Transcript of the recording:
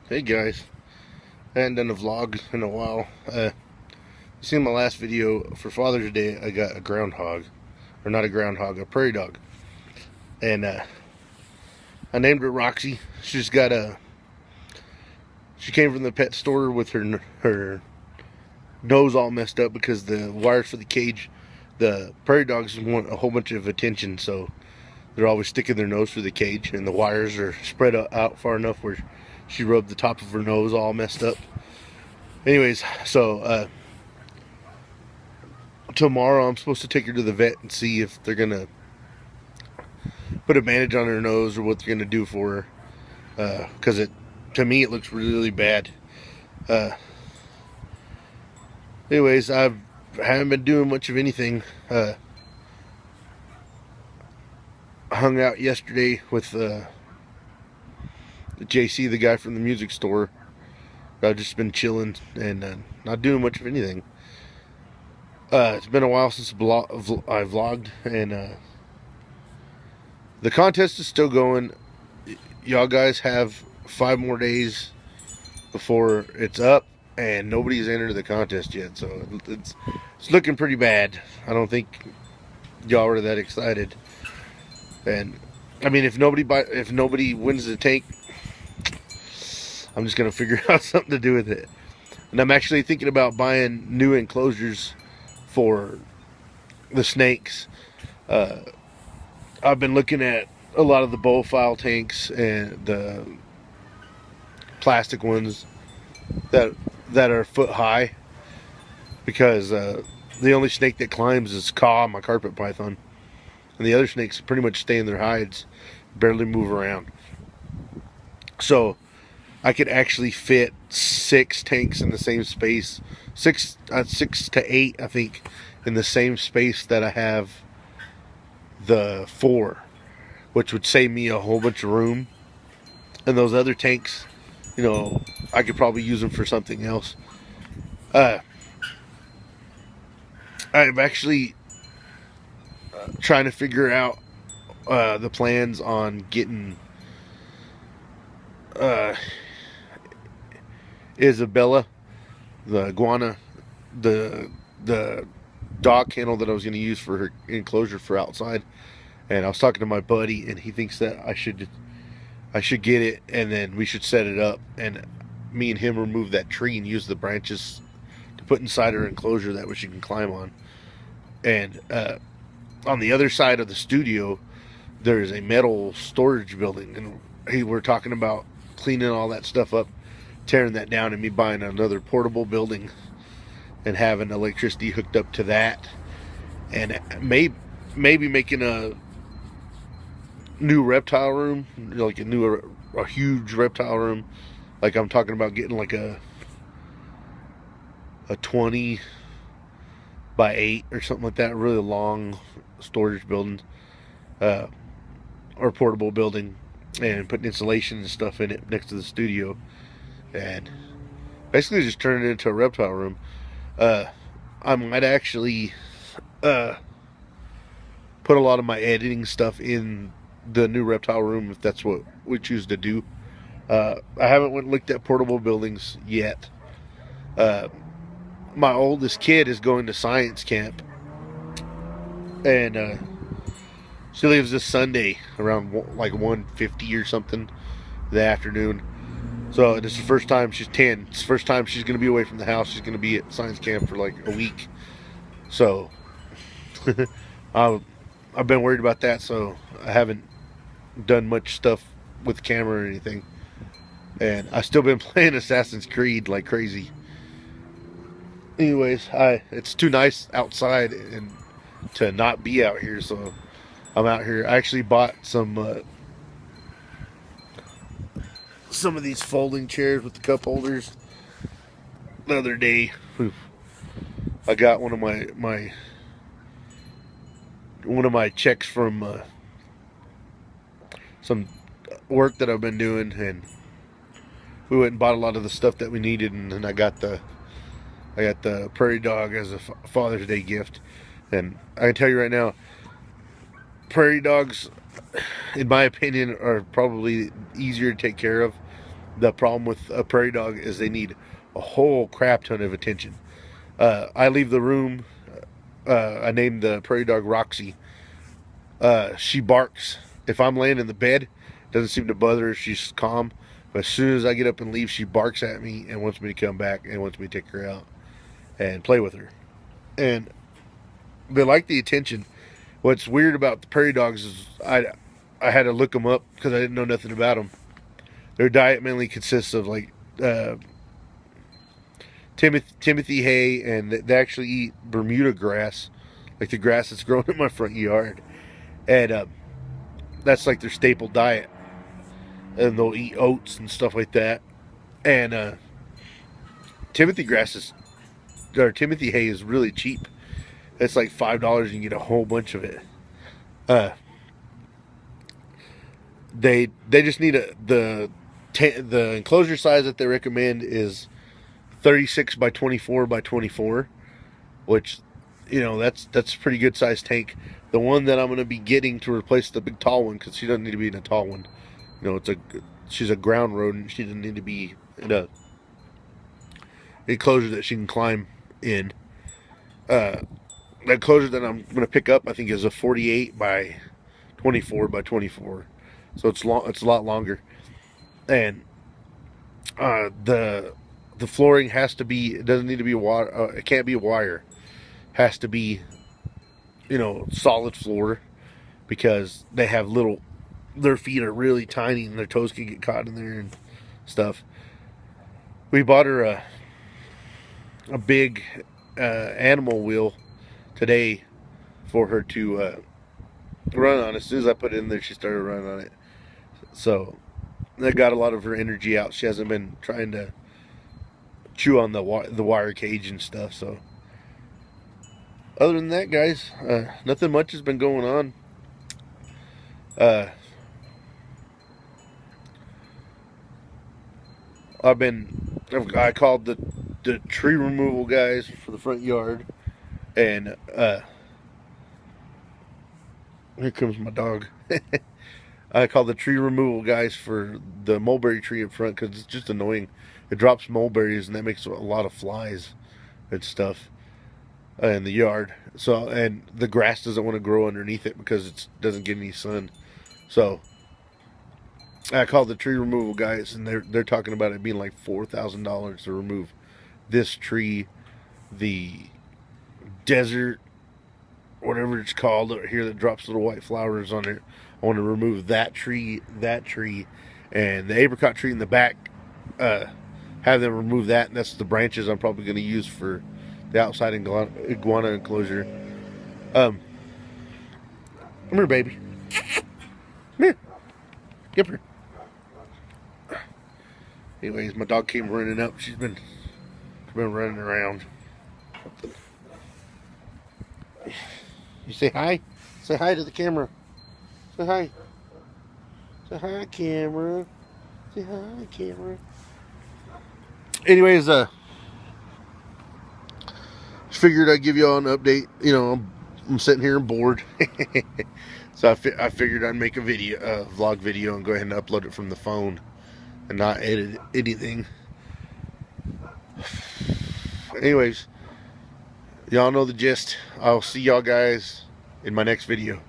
Hey guys, I hadn't done a vlog in a while. You seen my last video for Father's Day? I got a groundhog, or not a groundhog, a prairie dog, and I named her Roxy. She's got a. She came from the pet store with her nose all messed up because the wires for the cage. The prairie dogs want a whole bunch of attention, so they're always sticking their nose through the cage, and the wires are spread out far enough where she rubbed the top of her nose all messed up. Anyways, so tomorrow I'm supposed to take her to the vet and see if they're gonna put a bandage on her nose or what they're gonna do for her. Because to me, it looks really bad. Anyways, I haven't been doing much of anything. Hung out yesterday with JC, the guy from the music store. I've just been chilling and not doing much of anything. It's been a while since I vlogged, and the contest is still going. Y'all guys have 5 more days before it's up, and nobody's entered the contest yet, so it's looking pretty bad. I don't think y'all are that excited. And I mean, if nobody wins the tank, I'm just gonna figure out something to do with it. And I'm actually thinking about buying new enclosures for the snakes. I've been looking at a lot of the bowfile tanks and the plastic ones that are foot high, because the only snake that climbs is Caw, my carpet python, and the other snakes pretty much stay in their hides, barely move around. So I could actually fit 6 tanks in the same space, 6 to 8, I think, in the same space that I have the 4, which would save me a whole bunch of room. And those other tanks, you know, I could probably use them for something else. I'm actually trying to figure out the plans on getting Isabella, the iguana, the dog kennel that I was going to use for her enclosure for outside. And I was talking to my buddy, and he thinks that I should get it, and then we should set it up, and me and him remove that tree and use the branches to put inside her enclosure that way she can climb on. And on the other side of the studio, there is a metal storage building, and we're talking about cleaning all that stuff up, tearing that down, and me buying another portable building and having electricity hooked up to that, and maybe making a new reptile room, like a huge reptile room. Like, I'm talking about getting like a 20 by 8 or something like that, really long storage building, or portable building, and putting insulation and stuff in it next to the studio, and basically just turn it into a reptile room. I might actually put a lot of my editing stuff in the new reptile room if that's what we choose to do. I haven't went and looked at portable buildings yet. My oldest kid is going to science camp, and she leaves this Sunday around like 1:50 or something in the afternoon. So this is the first time, she's 10. It's the first time she's going to be away from the house. She's going to be at science camp for like a week. So I've been worried about that, so I haven't done much stuff with the camera or anything. And I've still been playing Assassin's Creed like crazy. Anyways, it's too nice outside and to not be out here, so I'm out here. I actually bought some of these folding chairs with the cup holders the other day. I got one of my checks from some work that I've been doing, and we went and bought a lot of the stuff that we needed, and then I got the Prairie Dog as a Father's Day gift. And I can tell you right now, Prairie Dogs, in my opinion, are probably easier to take care of The problem with a prairie dog is they need a whole crap ton of attention. I leave the room. I named the prairie dog Roxy. She barks. If I'm laying in the bed, doesn't seem to bother her. She's calm. But as soon as I get up and leave, she barks at me and wants me to come back and wants me to take her out and play with her. And they like the attention. What's weird about the prairie dogs is I had to look them up because I didn't know nothing about them. Their diet mainly consists of like Timothy hay, and they actually eat Bermuda grass, like the grass that's growing in my front yard, and that's like their staple diet. And they'll eat oats and stuff like that. And Timothy hay is really cheap. It's like $5 and you get a whole bunch of it. They just need the enclosure size that they recommend is 36 by 24 by 24, which, you know, that's a pretty good sized tank. The one that I'm going to be getting to replace the big tall one, because she doesn't need to be in a tall one. You know, she's a ground rodent. She doesn't need to be in a enclosure that she can climb in. The enclosure that I'm going to pick up, I think, is a 48 by 24 by 24. So it's long. It's a lot longer, and the flooring has to be. It doesn't need to be water. It can't be wire. It has to be, you know, solid floor, because they have little. Their feet are really tiny, and their toes can get caught in there and stuff. We bought her a big animal wheel today for her to run on. As soon as I put it in there, she started running on it. So that got a lot of her energy out. She hasn't been trying to chew on the wire cage and stuff. So other than that, guys, nothing much has been going on. I called the tree removal guys for the front yard, and here comes my dog. I called the tree removal guys for the mulberry tree in front, because it's just annoying. It drops mulberries, and that makes a lot of flies and stuff in the yard. So, and the grass doesn't want to grow underneath it because it doesn't get any sun. So I called the tree removal guys, and they're talking about it being like $4,000 to remove this tree, the desert, whatever it's called here, that drops little white flowers on it. I want to remove that tree, and the apricot tree in the back. Have them remove that, and that's the branches I'm probably going to use for the outside iguana enclosure. Come here, baby. Come here. Get her. Anyways, my dog came running up. She's been running around. You say hi? Say hi to the camera. Say hi. Say hi, camera. Say hi, camera. Anyways, just figured I'd give you all an update. You know, I'm sitting here and bored. So I figured I'd make a vlog video, and go ahead and upload it from the phone and not edit anything. Anyways, y'all know the gist. I'll see y'all guys in my next video.